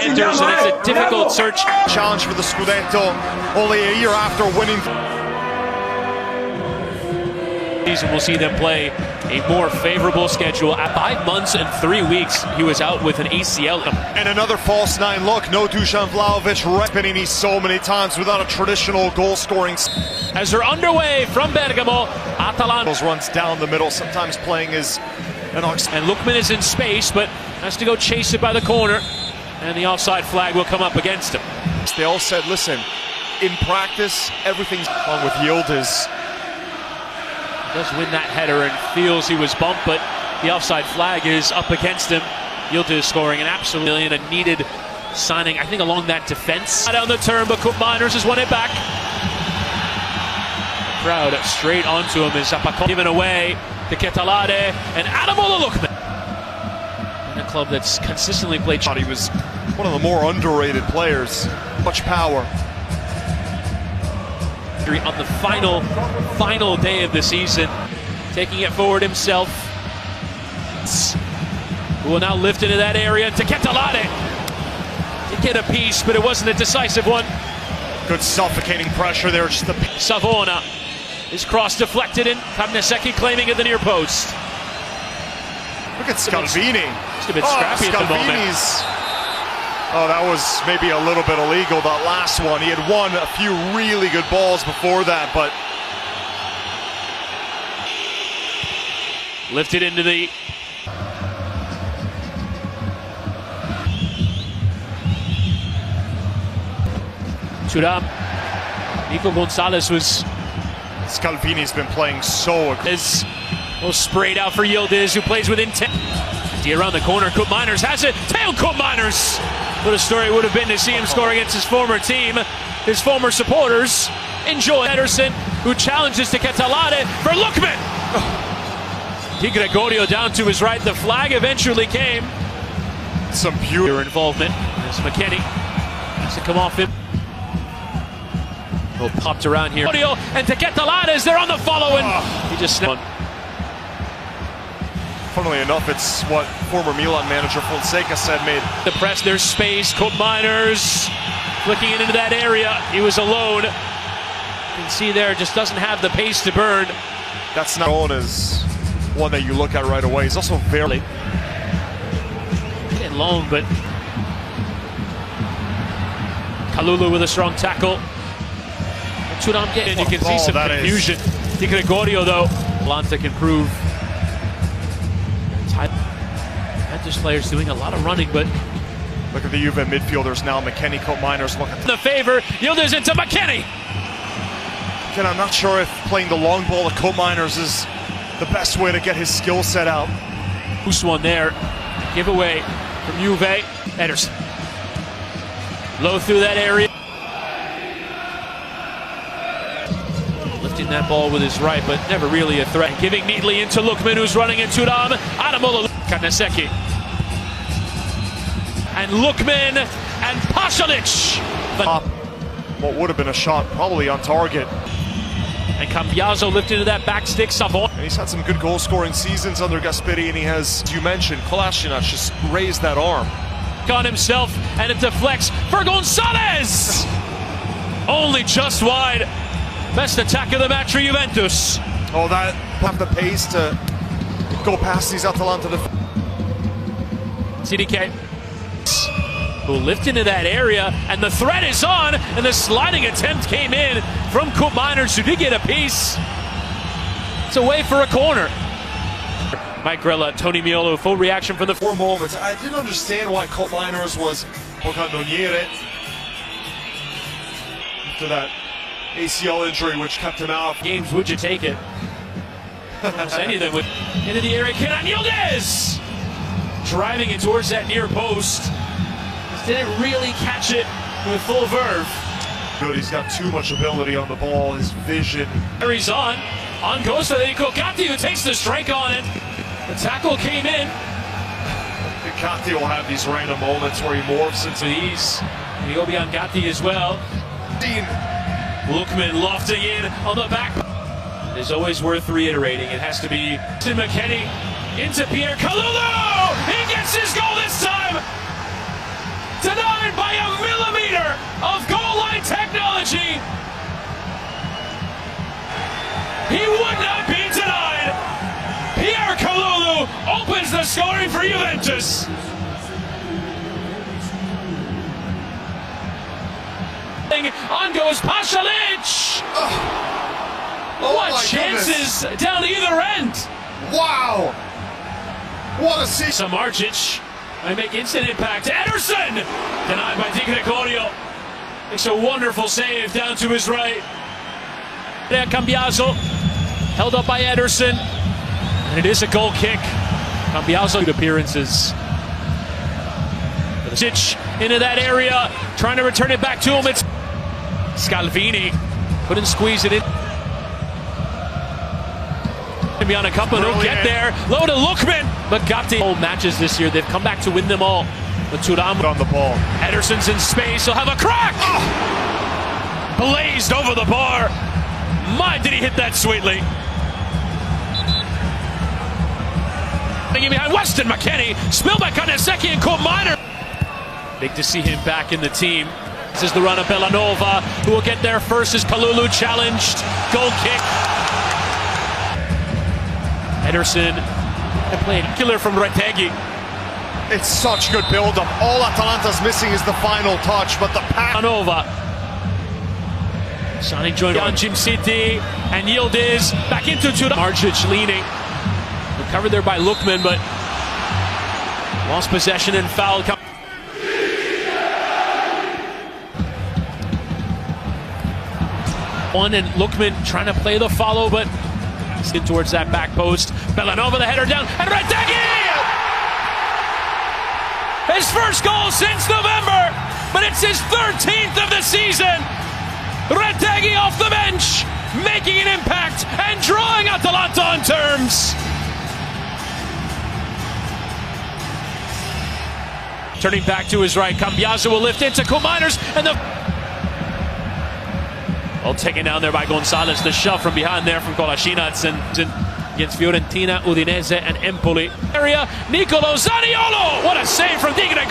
Juventus, and it's a difficult search. Challenge for the Scudetto only a year after winning. We'll see them play a more favorable schedule. At 5 months and 3 weeks, he was out with an ACL. And another false nine look. No Dusan Vlahovic Panini so many times without a traditional goal scoring. As they're underway from Bergamo, Atalanta runs down the middle, sometimes playing as an ox. And Lookman is in space, but has to go chase it by the corner. And the offside flag will come up against him. They all said, listen, in practice, everything's wrong with Yildiz. Does win that header and feels he was bumped, but the offside flag is up against him. Yildiz scoring an absolute million, a needed signing, I think, along that defense. Down the turn, but Miners has won it back. The crowd straight onto him as Zapacon given away to Ketalade and Adamola Lookman. In a club that's consistently played. He was one of the more underrated players. Much power. On the final day of the season, taking it forward himself, who will now lift into that area to Ketalade. Did get a piece, but it wasn't a decisive one. Good suffocating pressure there. Just the Savona, his cross deflected in. Kamneseki claiming at the near post. Look at Scalvini. Just a bit scrappy at the moment. Oh, that was maybe a little bit illegal, that last one. He had won a few really good balls before that, but... Lifted into the... Thuram. Nico Gonzalez was... Scalvini's been playing so aggressive. Sprayed out for Yildiz, who plays with intent. Around the corner, Miners has it. Tail Miners! What a story it would have been to see him score against his former team. His former supporters enjoy Ederson, who challenges to Ketalade for Lookman. Di Gregorio down to his right. The flag eventually came. Some pure involvement as McKennie has to come off him. Oh, popped around here. And to Ketalade as they're on the follow, and he just snapped. Funnily enough, it's what former Milan manager Fonseca said made the press. There's space. Miners flicking it into that area. He was alone. You can see there, just doesn't have the pace to burn. That's not known as one that you look at right away. He's also very getting long, but Kalulu with a strong tackle. Thuram getting. You can see some confusion. Di Gregorio, though. Atalanta can prove. Juventus players doing a lot of running, but look at the Juve midfielders now. McKennie, Miners. Look at the favor. Yildiz into McKennie. Again, I'm not sure if playing the long ball to Miners is the best way to get his skill set out. Who's one there? Give away from Juve. Ederson. Low through that area. Lifting that ball with his right, but never really a threat. Giving neatly into Lookman, who's running into Thuram. Adamola Kamneseki. And Lookman and Pasalic. What would have been a shot, probably on target. And Cambiaso lifted into that back stick. Savon. And he's had some good goal-scoring seasons under Gasperi, and he has, as you mentioned, Kolasinac just raised that arm. On himself, and it deflects for Gonzalez! Only just wide. Best attack of the match for Juventus. Oh, that have the pace to go past these Atalanta. CDK who lift into that area, and the threat is on, and the sliding attempt came in from Miners, who did get a piece. It's away for a corner. Mike Grella, Tony Miolo, full reaction from the four moments. I didn't understand why Miners was Bocanoniere after that ACL injury, which kept him out. Games, would you take it? Any of them would. Into the area, Kenan Yildiz! Driving it towards that near post. Just didn't really catch it with full verve. Good, he's got too much ability on the ball, his vision. There he's on goes Federico Gatti, who takes the strike on it. The tackle came in. Gatti will have these random moments where he morphs into these. And he'll be on Gatti as well. Dean. Lookman lofting in on the back. It is always worth reiterating. It has to be to McKennie, into Pierre Kalulu! He gets his goal this time! Tonight! Cambiaso scoring for Juventus. On goes Pasalic. What chances down either end. Wow! What a season! Samardzic might make instant impact. Ederson! Denied by Di Gregorio. Makes a wonderful save down to his right. There, Cambiaso. Held up by Ederson. And it is a goal kick. Cambiaso good appearances. Into that area. Trying to return it back to him. It's Scalvini. Couldn't squeeze it in. Be on a couple, don't get there. Low to Lookman, but got the whole matches this year. They've come back to win them all. But Turam on the ball. Ederson's in space. He'll have a crack. Blazed over the bar. My, did he hit that sweetly? Thinking behind Weston McKennie. Spillback on Eseki and Minor. Big to see him back in the team. This is the run of Bellanova, who will get there first as Kalulu challenged. Goal kick. Ederson played killer from Retegui. It's such good build-up. All Atalanta's missing is the final touch, but the pass. Bellanova. Sani joined on Jim City, and Yildiz back into Turam. Margic leaning. Recovered there by Lookman, but lost possession and foul. One and Lookman trying to play the follow, but in towards that back post. Bellanova, the header down, and Retegui! His first goal since November, but it's his 13th of the season. Retegui off the bench, making an impact and drawing Atalanta on terms. Turning back to his right, Cambiaso will lift into Miners, and the well, taken down there by Gonzalez. The shove from behind there from Kolasinac and against Fiorentina, Udinese, and Empoli. Area, Nicolo Zaniolo! What a save from Di Gregorio.